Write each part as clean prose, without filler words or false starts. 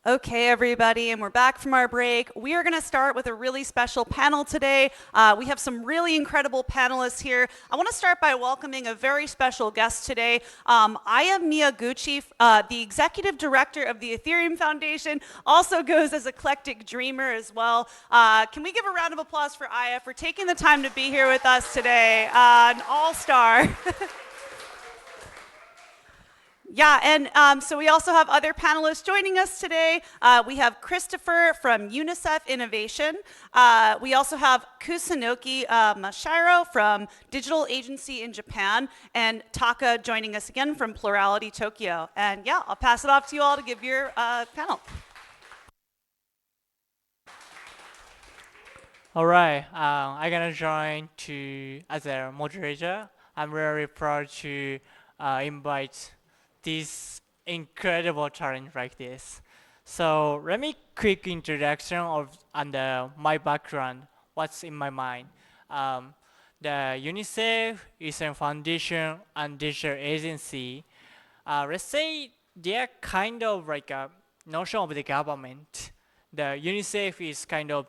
Okay, everybody, and we're back from our break. We are going to start with a really special panel today. We have some really incredible panelists here. I want to start by welcoming a very special guest today. I am Miyaguchi, the executive director of the Ethereum Foundation, also goes as eclectic dreamer as well. Can we give a round of applause for Aya for taking the time to be here with us today? An all-star. Yeah, and so we also have other panelists joining us today. We have Christopher from UNICEF Innovation. We also have Kusunoki Mashiro from Digital Agency in Japan, and Taka joining us again from Plurality Tokyo. And yeah, I'll pass it off to you all to give your panel. All right, I'm gonna join as a moderator. I'm very proud to invite this incredible challenge like this. So let me quick introduction of my background, what's in my mind. The UNICEF Eastern Foundation and Digital Agency, let's say they're kind of like a notion of the government. The UNICEF is kind of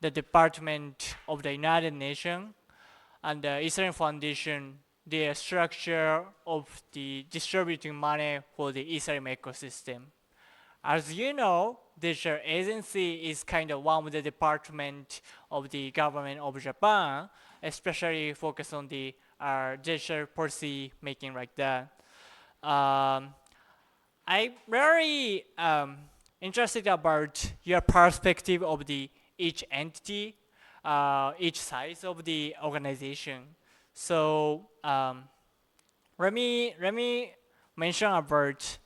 the department of the United Nations, and the Eastern Foundation, the structure of the distributing money for the Ethereum ecosystem. As you know, digital agency is kind of one of the department of the government of Japan, especially focused on the digital policy making like that. I'm very interested about your perspective of the each entity, each size of the organization. So let me mention about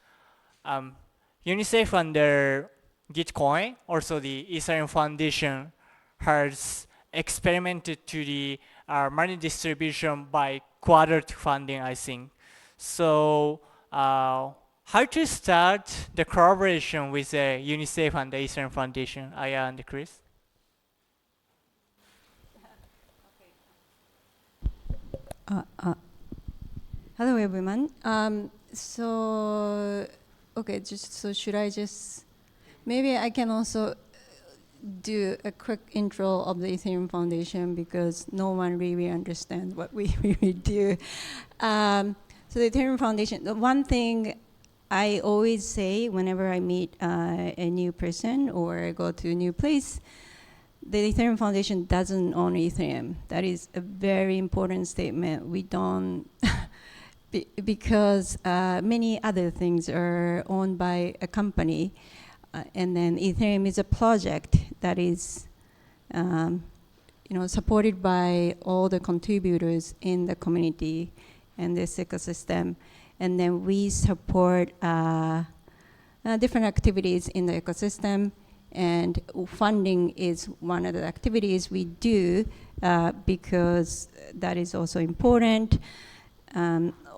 UNICEF under Gitcoin. Also, the Ethereum Foundation has experimented to the money distribution by quadrant funding, I think. So how to start the collaboration with UNICEF and the Ethereum Foundation? Aya and Chris. Hello, everyone. Okay, should I maybe I can also do a quick intro of the Ethereum Foundation because no one really understands what we really do. So the Ethereum Foundation, the one thing I always say whenever I meet a new person or go to a new place, the Ethereum Foundation doesn't own Ethereum. That is a very important statement. We don't, because many other things are owned by a company, and then Ethereum is a project that is, supported by all the contributors in the community and this ecosystem, and then we support different activities in the ecosystem. And funding is one of the activities we do because that is also important.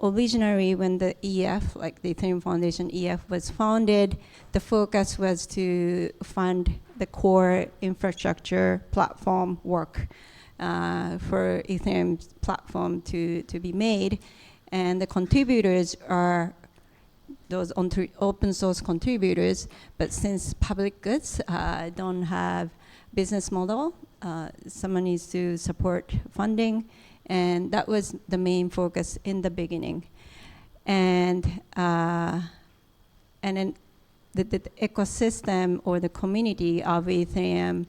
Originally, when the EF, like the Ethereum Foundation EF was founded, the focus was to fund the core infrastructure platform work for Ethereum's platform to be made. And the contributors are those open source contributors, but since public goods don't have business model, someone needs to support funding, and that was the main focus in the beginning. And then the ecosystem or the community of Ethereum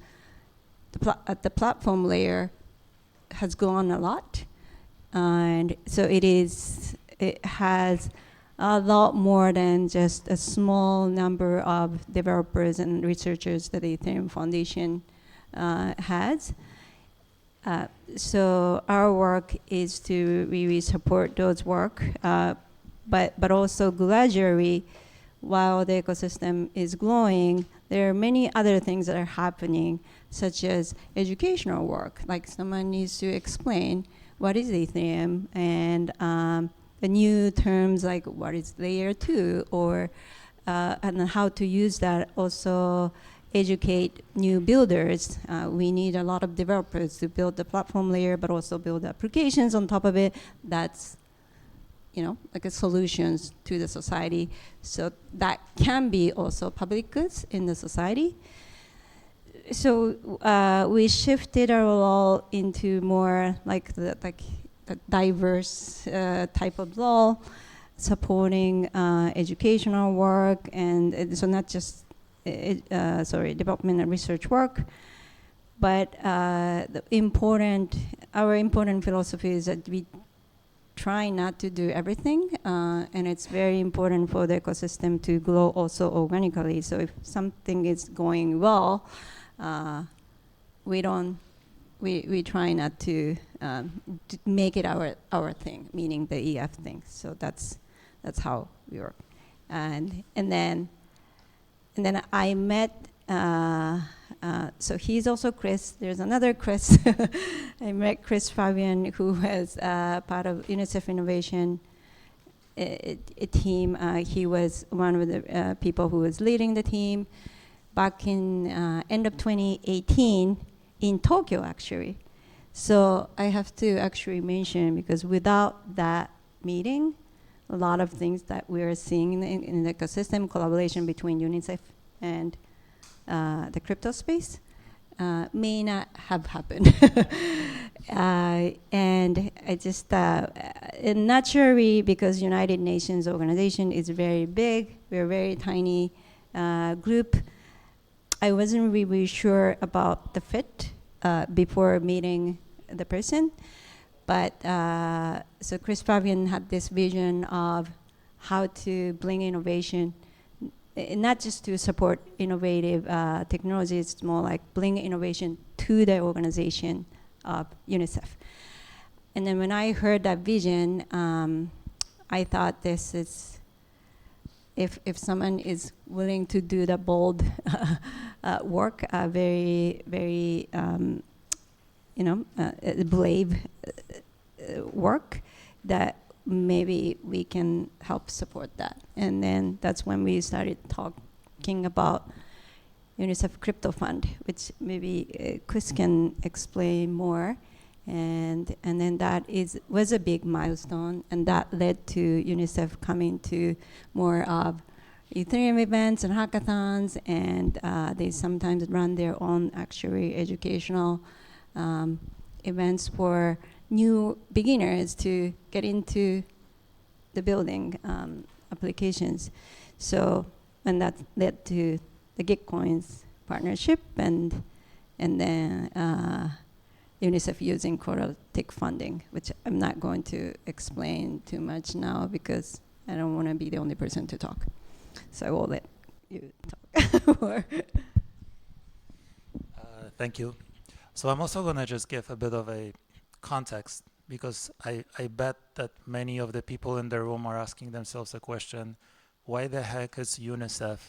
at the platform layer has grown a lot, and so it has a lot more than just a small number of developers and researchers that the Ethereum Foundation has. So our work is to really support those work, but also gradually, while the ecosystem is growing, there are many other things that are happening, such as educational work, like someone needs to explain what is Ethereum and the new terms like what is layer 2 or and how to use that, also educate new builders. We need a lot of developers to build the platform layer but also build applications on top of it. That's like solutions to the society. So that can be also public goods in the society. So we shifted our role into more like the diverse type of role, supporting educational work, and so not just development and research work, but our important philosophy is that we try not to do everything, and it's very important for the ecosystem to grow also organically. So if something is going well, we try not to make it our thing, meaning the EF thing. So that's how we work. And then I met. So he's also Chris. There's another Chris. I met Chris Fabian, who was part of UNICEF Innovation a team. He was one of the people who was leading the team back in end of 2018 in Tokyo, actually. So I have to actually mention, because without that meeting, a lot of things that we are seeing in the ecosystem, collaboration between UNICEF and the crypto space, may not have happened. And I just, naturally, because United Nations organization is very big, we're a very tiny group, I wasn't really sure about the fit before meeting the person. But so Chris Fabian had this vision of how to bring innovation, not just to support innovative technologies, it's more like bring innovation to the organization of UNICEF. And then when I heard that vision, I thought this is, if someone is willing to do the bold work, very, very, brave work, that maybe we can help support that. And then that's when we started talking about UNICEF Crypto Fund, which maybe Chris can explain more. And then that was a big milestone, and that led to UNICEF coming to more of Ethereum events and hackathons, and they sometimes run their own actually educational events for new beginners to get into the building applications. So, and that led to the Gitcoins partnership, and then UNICEF using Coraltic funding, which I'm not going to explain too much now because I don't want to be the only person to talk. So I will let you talk more. Thank you. So I'm also going to just give a bit of a context, because I bet that many of the people in the room are asking themselves a question: why the heck is UNICEF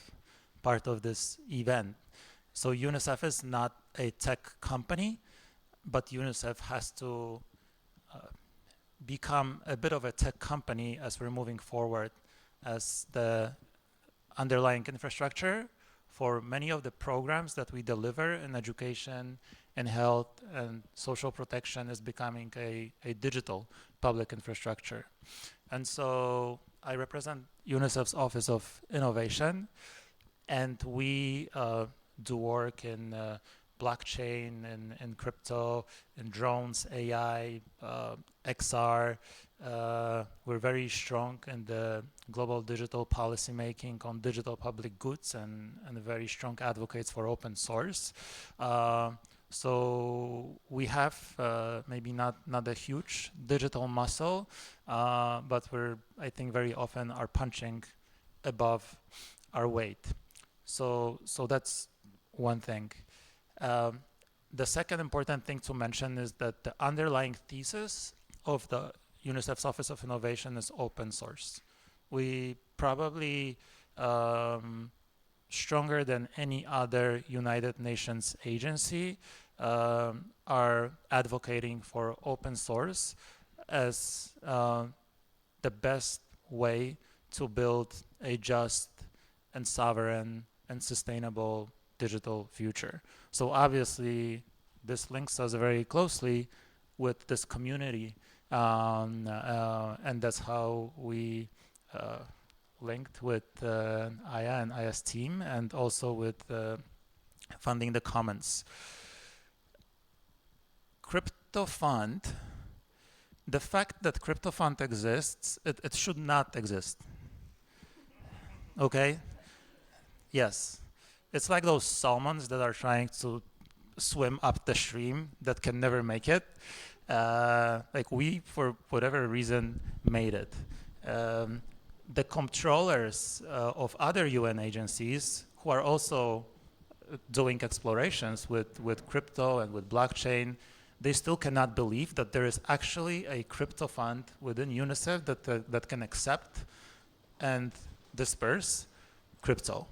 part of this event? So UNICEF is not a tech company, but UNICEF has to become a bit of a tech company as we're moving forward, as the underlying infrastructure for many of the programs that we deliver in education, in health, and social protection is becoming a digital public infrastructure. And so I represent UNICEF's Office of Innovation, and we do work in blockchain, in crypto, in drones, AI, XR. We're very strong in the global digital policy making on digital public goods, and very strong advocates for open source. So we have maybe not a huge digital muscle, but I think very often are punching above our weight. So that's one thing. The second important thing to mention is that the underlying thesis of the UNICEF's Office of Innovation is open source. We probably stronger than any other United Nations agency are advocating for open source as the best way to build a just and sovereign and sustainable digital future. So obviously this links us very closely with this community And that's how we linked with Aya and Aya's team, and also with funding the commons. Crypto fund, the fact that crypto fund exists, it should not exist. Okay? Yes. It's like those salmons that are trying to swim up the stream that can never make it. Like we, for whatever reason, made it. The controllers of other UN agencies who are also doing explorations with crypto and with blockchain, they still cannot believe that there is actually a crypto fund within UNICEF that can accept and disperse crypto.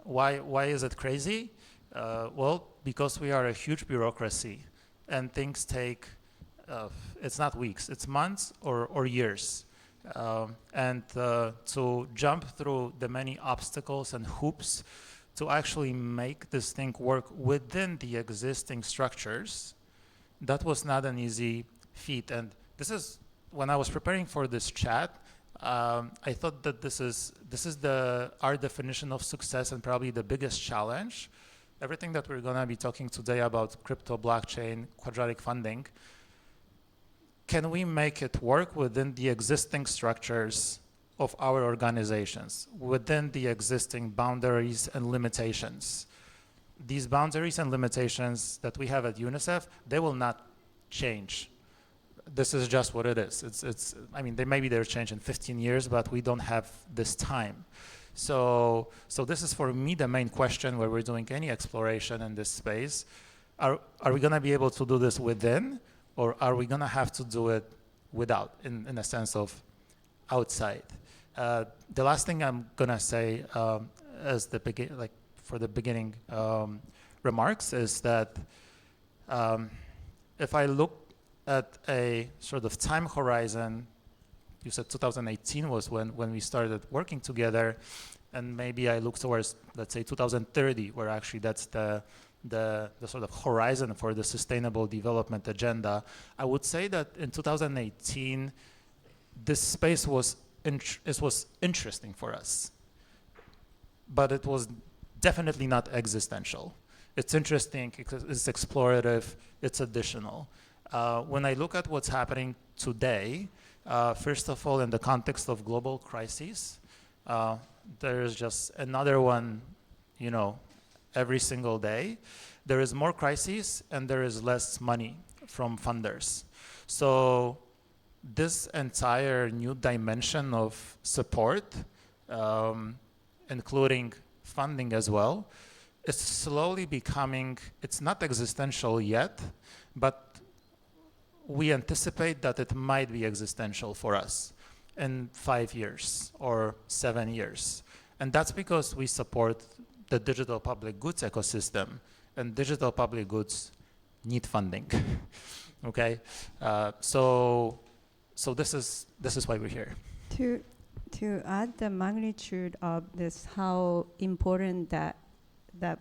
Why is it crazy? Well, because we are a huge bureaucracy, and things take, it's not weeks, it's months or years. And to jump through the many obstacles and hoops to actually make this thing work within the existing structures, that was not an easy feat. And this is, when I was preparing for this chat, I thought that this is our definition of success and probably the biggest challenge. Everything that we're gonna be talking today about crypto, blockchain, quadratic funding, can we make it work within the existing structures of our organizations, within the existing boundaries and limitations? These boundaries and limitations that we have at UNICEF, they will not change. This is just what it is. It's. I mean, maybe they'll change in 15 years, but we don't have this time. So this is for me the main question where we're doing any exploration in this space. Are we gonna be able to do this within, or are we gonna have to do it without, in a sense of outside? The last thing I'm gonna say as the beginning remarks is that if I look at a sort of time horizon, you said 2018 was when we started working together, and maybe I look towards, let's say, 2030, where actually that's the sort of horizon for the sustainable development agenda. I would say that in 2018, this space was interesting for us, but it was definitely not existential. It's interesting, it's explorative, it's additional. When I look at what's happening today, first of all, in the context of global crises, there's just another one, every single day. There is more crises and there is less money from funders. So this entire new dimension of support, including funding as well, is slowly becoming, it's not existential yet, but we anticipate that it might be existential for us in 5 years or 7 years. And that's because we support the digital public goods ecosystem, and digital public goods need funding. Okay, so this is why we're here. To add the magnitude of this, how important that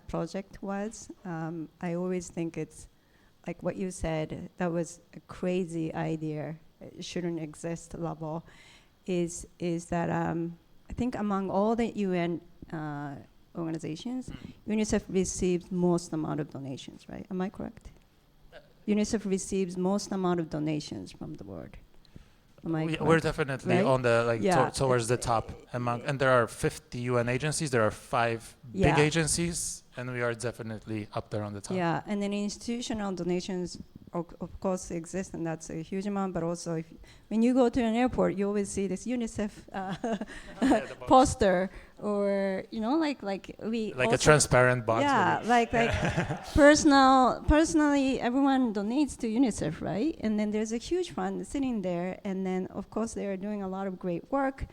project was, I always think it's like what you said, that was a crazy idea, it shouldn't exist level, is that I think among all the UN organizations, UNICEF receives most amount of donations, right? Am I correct? UNICEF receives most amount of donations from the world. We're definitely right? on the towards the top among, and there are 50 UN agencies, there are 5 big agencies, and we are definitely up there on the top. Yeah, and then institutional donations of course exist, and that's a huge amount, but also when you go to an airport, you always see this UNICEF poster, or like a transparent box. Yeah, like personally, everyone donates to UNICEF, right? And then there's a huge fund sitting there, and then of course they are doing a lot of great work,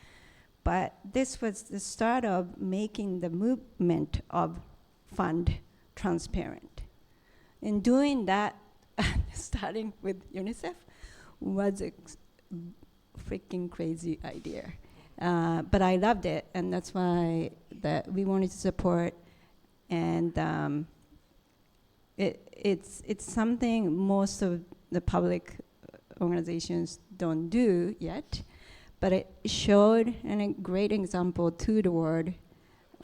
but this was the start of making the movement of fund transparent. In doing that, starting with UNICEF was a freaking crazy idea. But I loved it, and that's why that we wanted to support. And it's something most of the public organizations don't do yet. But it showed a great example to the world,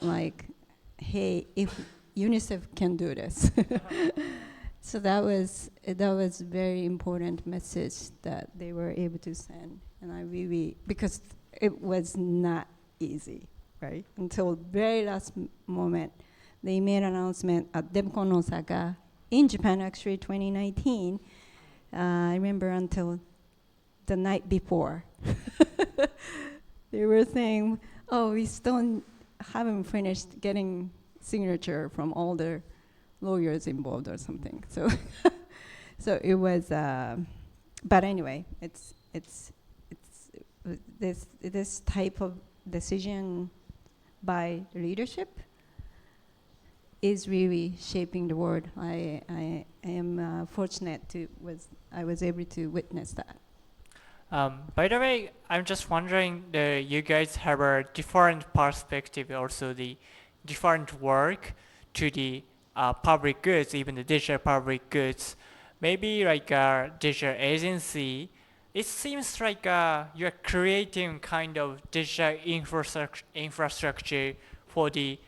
like, hey, if UNICEF can do this. So that was very important message that they were able to send, and I really, because it was not easy, right? Until very last moment, they made an announcement at DevCon Osaka in Japan, actually 2019. I remember until the night before, they were saying, "Oh, we still haven't finished getting signature from all the lawyers involved or something." So, so it was. But anyway, it's this type of decision by leadership is really shaping the world. I am fortunate I was able to witness that. By the way, I'm just wondering, you guys have a different perspective, also the different work to the public goods, even the digital public goods. Maybe like a digital agency, it seems like you're creating kind of digital infrastructure for the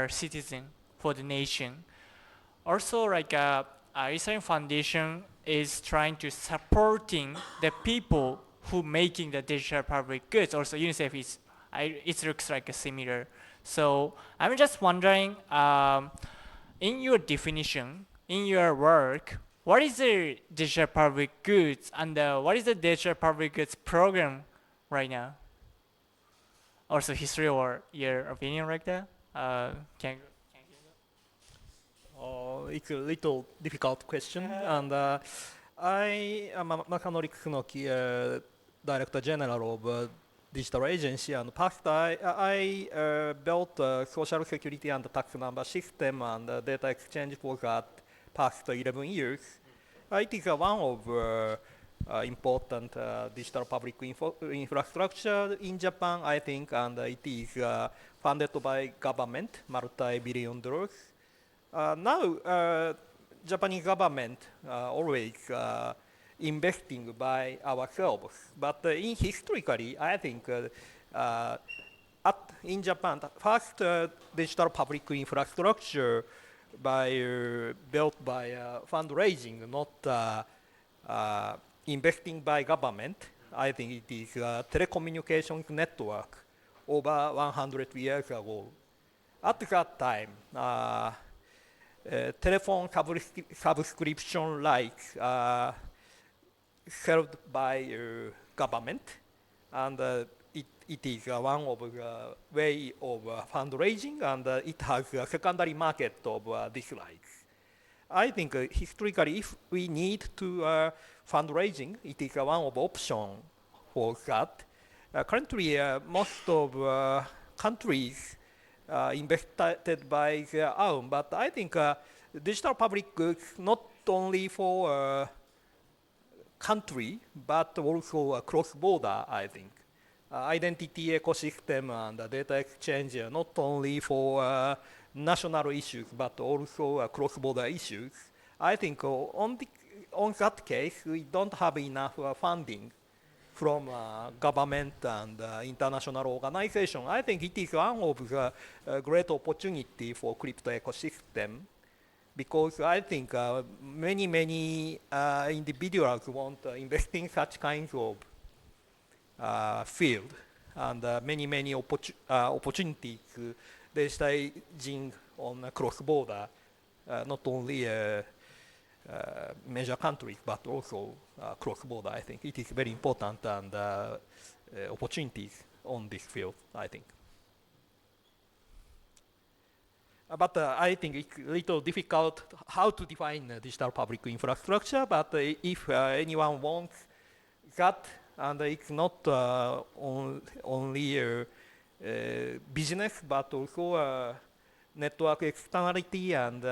citizen, for the nation. Also, like Ethereum Foundation is trying to supporting the people who making the digital public goods. Also, UNICEF is, it looks like a similar. So I'm just wondering, in your definition, in your work, what is the digital public goods, and what is the digital public goods program right now? Also, history or your opinion like that? Can It's a little difficult question, and I am Masanori Kusunoki, Director General of Digital Agency, and past I built a social security and tax number system and data exchange for that past 11 years. It is one of important digital public infrastructure in Japan, I think, and it is funded by government, multi-billion dollars. Now, Japanese government always investing by ourselves, but in historically, I think in Japan, the first digital public infrastructure built by fundraising, not investing by government. I think it is a telecommunications network over 100 years ago. At that time, telephone subscription rights held by government, and it is one of the way of fundraising, and it has a secondary market of these rights. I think historically, if we need to fundraising, it is one of options for that. Currently, most of countries invested by their own, but I think digital public goods not only for country but also cross-border. I think identity ecosystem and data exchange not only for national issues but also cross-border issues. I think on that case we don't have enough funding from government and international organization. I think it is one of the great opportunity for crypto ecosystem, because I think many individuals want to invest in such kinds of field, and many opportunities digitizing on cross-border, not only major countries but also cross-border. I think it is very important, and opportunities on this field, I think. But I think it's a little difficult how to define digital public infrastructure, but if anyone wants that, and it's not only business but also network externality and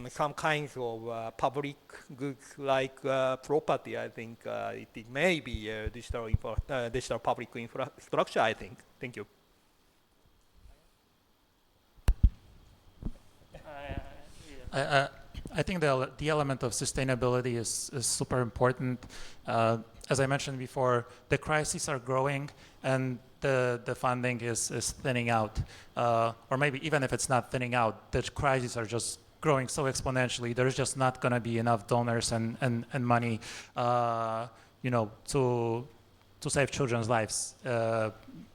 some kinds of public goods like property, I think it may be digital public infrastructure, I think. Thank you. I think the element of sustainability is super important. As I mentioned before, the crises are growing and the funding is thinning out. Or maybe even if it's not thinning out, the crises are just growing so exponentially. There's just not going to be enough donors and money, to save children's lives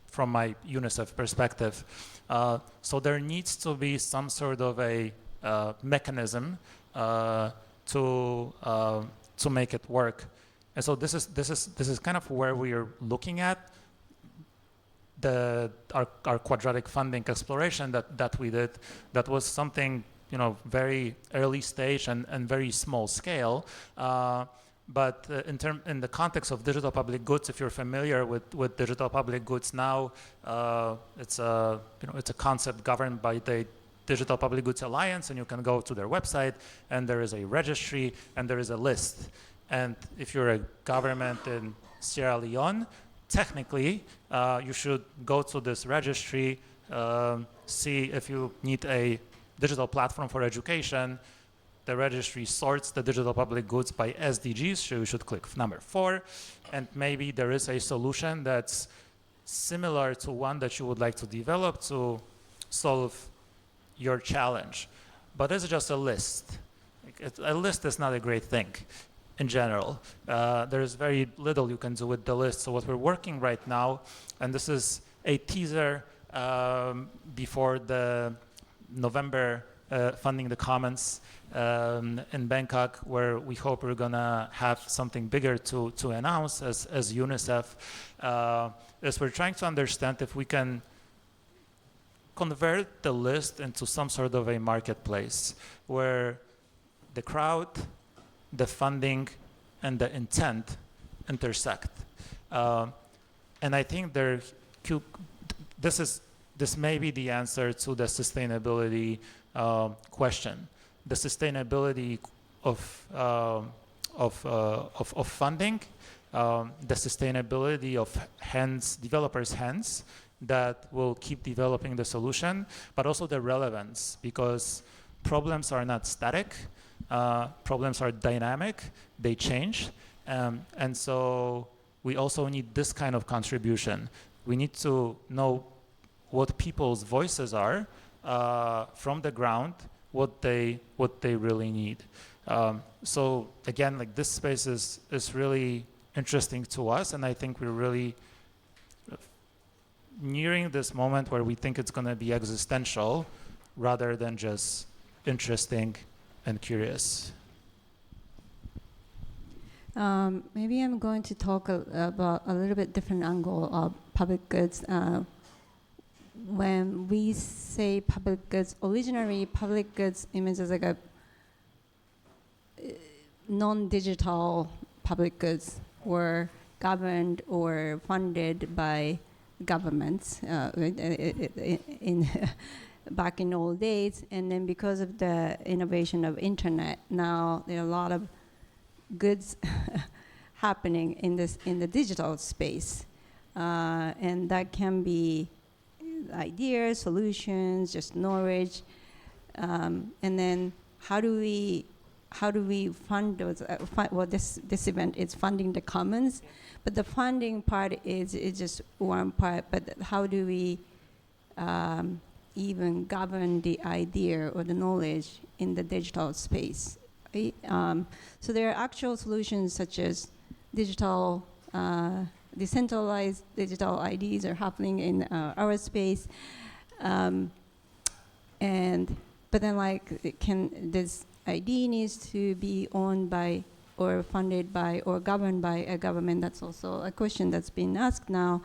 from my UNICEF perspective. So there needs to be some sort of a mechanism to make it work. And so this is kind of where we are looking at our quadratic funding exploration that we did. That was something very early stage and very small scale. But in the context of digital public goods, if you're familiar with digital public goods now, it's a concept governed by the Digital Public Goods Alliance, and you can go to their website, and there is a registry, and there is a list. And if you're a government in Sierra Leone, technically, you should go to this registry, see if you need a digital platform for education. The registry sorts the digital public goods by SDGs, so you should click number 4, and maybe there is a solution that's similar to one that you would like to develop to solve your challenge. But it's just a list. A list is not a great thing in general. There's very little you can do with the list. So what we're working right now, and this is a teaser before the November Funding the Commons in Bangkok, where we hope we're gonna have something bigger to announce as UNICEF, is we're trying to understand if we can convert the list into some sort of a marketplace where the crowd, the funding, and the intent intersect. And I think this may be the answer to the sustainability question. The sustainability of funding, the sustainability of developers' hands that will keep developing the solution, but also the relevance, because problems are not static, problems are dynamic, they change, and so we also need this kind of contribution. We need to know what people's voices are from the ground, what they really need. So again, like, this space is really interesting to us, and I think we're really nearing this moment where we think it's going to be existential rather than just interesting and curious. Maybe I'm going to talk about a little bit different angle of public goods. When we say public goods, originally public goods image is like a non-digital public goods were governed or funded by governments back in old days, and then because of the innovation of internet, now there are a lot of goods happening in the digital space, and that can be ideas, solutions, just knowledge, and then how do we fund those? Well, this event is funding the commons, but the funding part is just one part. But how do we even govern the idea or the knowledge in the digital space? Right? So there are actual solutions such as digital, decentralized digital IDs are happening in our space, but then this ID needs to be owned by or funded by or governed by a government. That's also a question that's been asked now.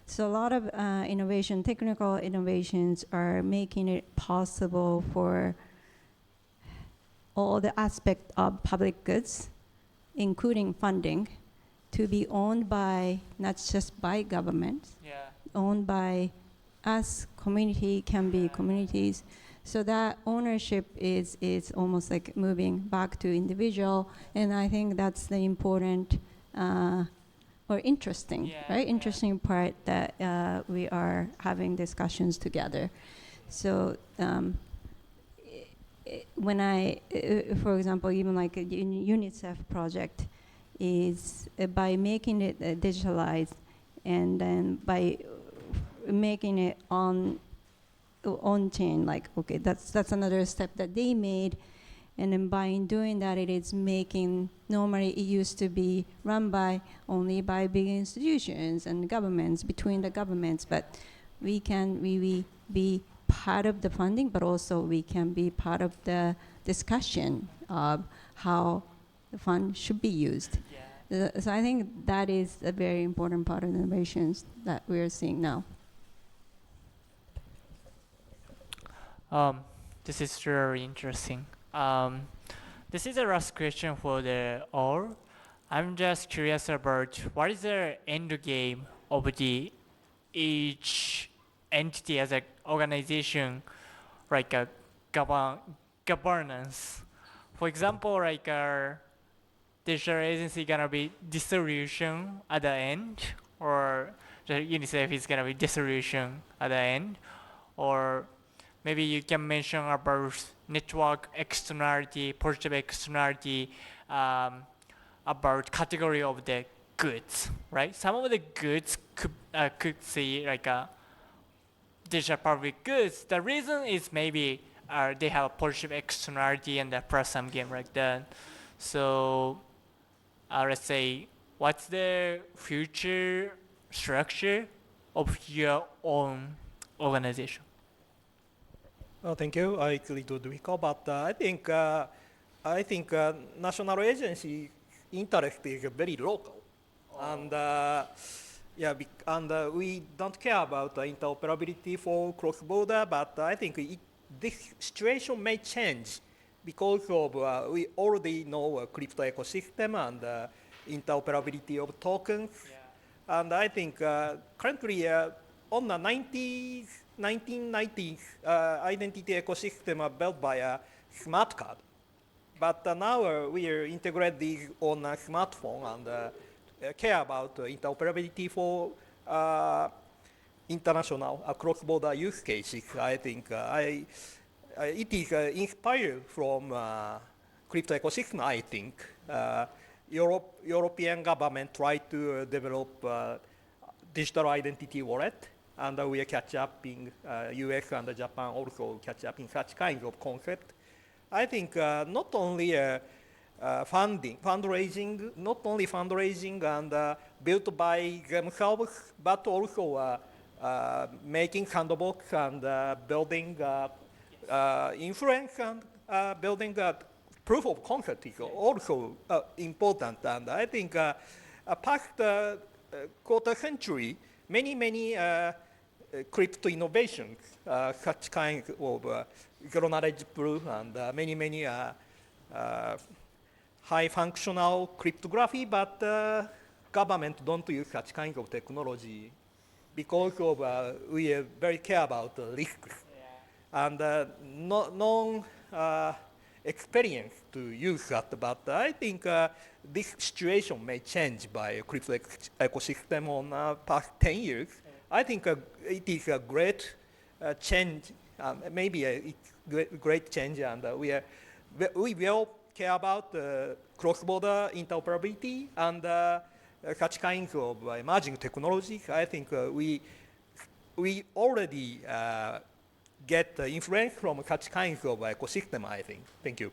So a lot of technical innovations are making it possible for all the aspects of public goods, including funding, to be owned by, not just by government, owned by us, community, can be communities. So that ownership is almost like moving back to individual, and I think that's the important or interesting, right? Interesting part that we are having discussions together. So when for example, even like a UNICEF project is by making it digitalized and then by making it on chain, like, okay, that's another step that they made. And then by doing that, it is making, normally it used to be run by only by big institutions and governments, between the governments, but we can really be part of the funding, but also we can be part of the discussion of how the fund should be used. So I think that is a very important part of innovations that we're seeing now. This is very interesting. This is the last question for the all. I'm just curious about what is the end game of the each entity as an organization, like a governance. For example, like a digital agency gonna be dissolution at the end, or the UNICEF is gonna be dissolution at the end, or maybe you can mention about network externality, positive externality, about category of the goods, right? Some of the goods could see like a digital public goods. The reason is maybe they have a positive externality and plus some game like that. So let's say, what's the future structure of your own organization? Thank you. I agree to Dwiko, but I think national agency interest is very local, and we don't care about interoperability for cross-border. But I think this situation may change because of we already know a crypto ecosystem and interoperability of tokens, and I think currently on the 1990s identity ecosystem built by a smart card. But now we are integrate these on a smartphone and care about interoperability for international cross-border use cases. I think it is inspired from crypto ecosystem. I think European government tried to develop digital identity wallet, and we catch up in US and Japan also catch up in such kinds of concept. I think not only fundraising and built by themselves, but also making sandbox and building influence and building proof of concept is also important. And I think past quarter century, many crypto innovations, such kinds of zero knowledge proof and many high functional cryptography, but government don't use such kind of technology because of we very care about risks and non experience to use that. But I think this situation may change by crypto ecosystem on past 10 years. I think it is a great change, maybe a great change, and we will care about cross-border interoperability and such kinds of emerging technologies. I think we already get influence from such kinds of ecosystem, I think. Thank you.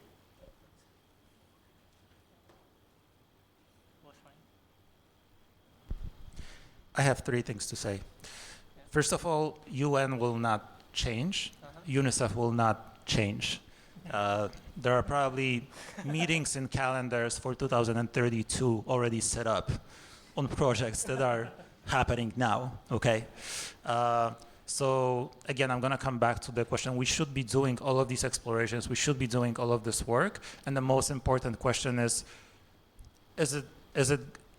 I have three things to say. First of all, UN will not change. UNICEF will not change. There are probably meetings in calendars for 2032 already set up on projects that are happening now, okay? So again, I'm gonna come back to the question. We should be doing all of these explorations. We should be doing all of this work. And the most important question is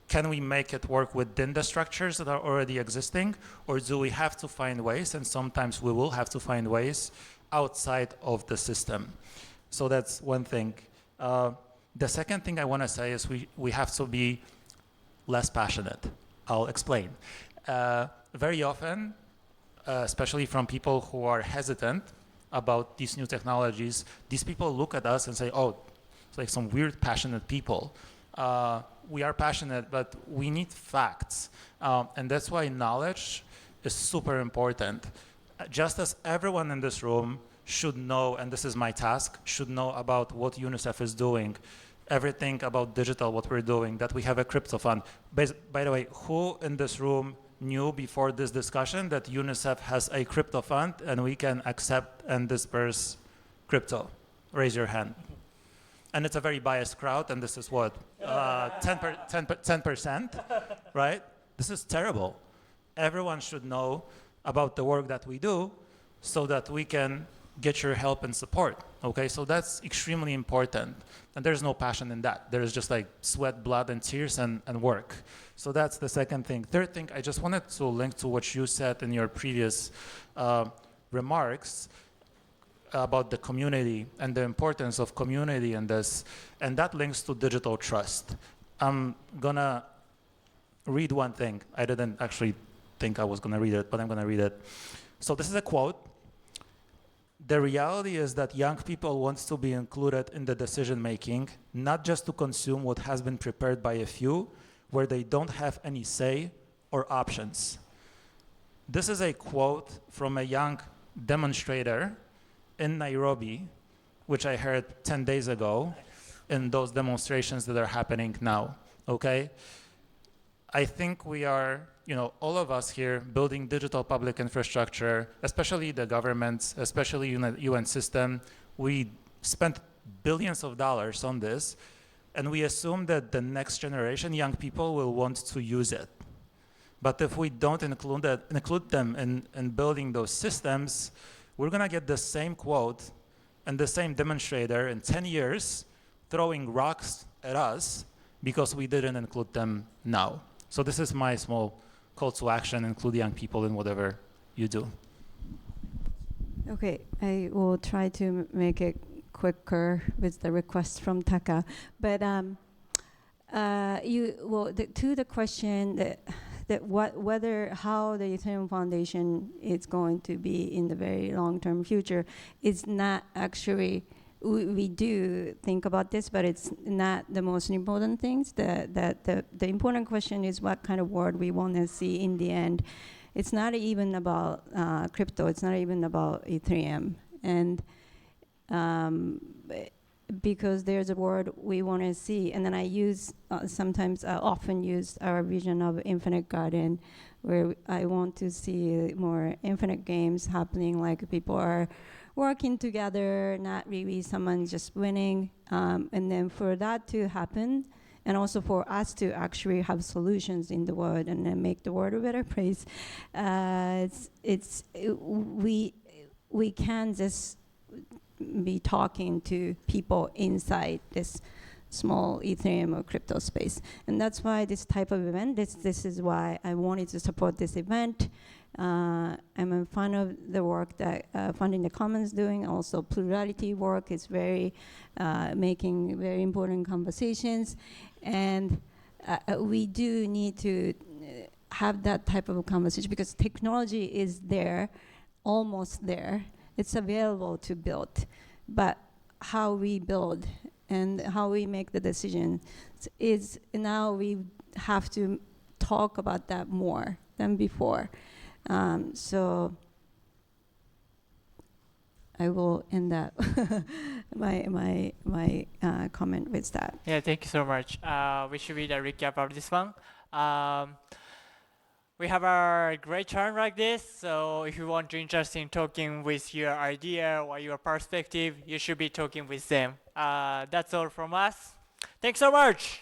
can we make it work within the structures that are already existing, or do we have to find ways, and sometimes we will have to find ways outside of the system? So that's one thing. The second thing I want to say is we have to be less passionate. I'll explain. Very often, especially from people who are hesitant about these new technologies, these people look at us and say, oh, it's like some weird passionate people. We are passionate, but we need facts. And that's why knowledge is super important. Just as everyone in this room should know, and this is my task, should know about what UNICEF is doing, everything about digital, what we're doing, that we have a crypto fund. By the way, who in this room knew before this discussion that UNICEF has a crypto fund and we can accept and disperse crypto? Raise your hand. And it's a very biased crowd, and this is what, 10%, right? This is terrible. Everyone should know about the work that we do so that we can get your help and support, okay? So that's extremely important. And there's no passion in that. There is just like sweat, blood, and tears and work. So that's the second thing. Third thing, I just wanted to link to what you said in your previous remarks about the community and the importance of community in this. And that links to digital trust. I'm gonna read one thing. I didn't actually think I was gonna read it, but I'm gonna read it. So this is a quote. The reality is that young people want to be included in the decision making, not just to consume what has been prepared by a few, where they don't have any say or options. This is a quote from a young demonstrator in Nairobi, which I heard 10 days ago in those demonstrations that are happening now, okay? I think we are, all of us here building digital public infrastructure, especially the governments, especially UN system. We spent billions of dollars on this, and we assume that the next generation, young people, will want to use it. But if we don't include them in building those systems, we're gonna get the same quote and the same demonstrator in 10 years throwing rocks at us because we didn't include them now. So this is my small call to action, include young people in whatever you do. Okay, I will try to make it quicker with the request from Taka. But to the question how the Ethereum Foundation is going to be in the very long-term future is not actually. We do think about this, but it's not the most important things. The important question is what kind of world we want to see in the end. It's not even about crypto. It's not even about Ethereum. And because there's a world we want to see. And then I often use our vision of infinite garden, where I want to see more infinite games happening, like people are working together, not really someone just winning. And then for that to happen, and also for us to actually have solutions in the world and then make the world a better place, we can just be talking to people inside this small Ethereum or crypto space. And that's why this type of event, this is why I wanted to support this event. I'm a fan of the work that Funding the Commons doing. Also, plurality work is making very important conversations, and we do need to have that type of conversation because technology is there, almost there. It's available to build, but how we build and how we make the decision is now we have to talk about that more than before. So I will end that my comment with that. Yeah, thank you so much. We should read a recap of this one. We have a great turn like this, so if you want to interest in talking with your idea or your perspective, you should be talking with them. That's all from us. Thanks so much.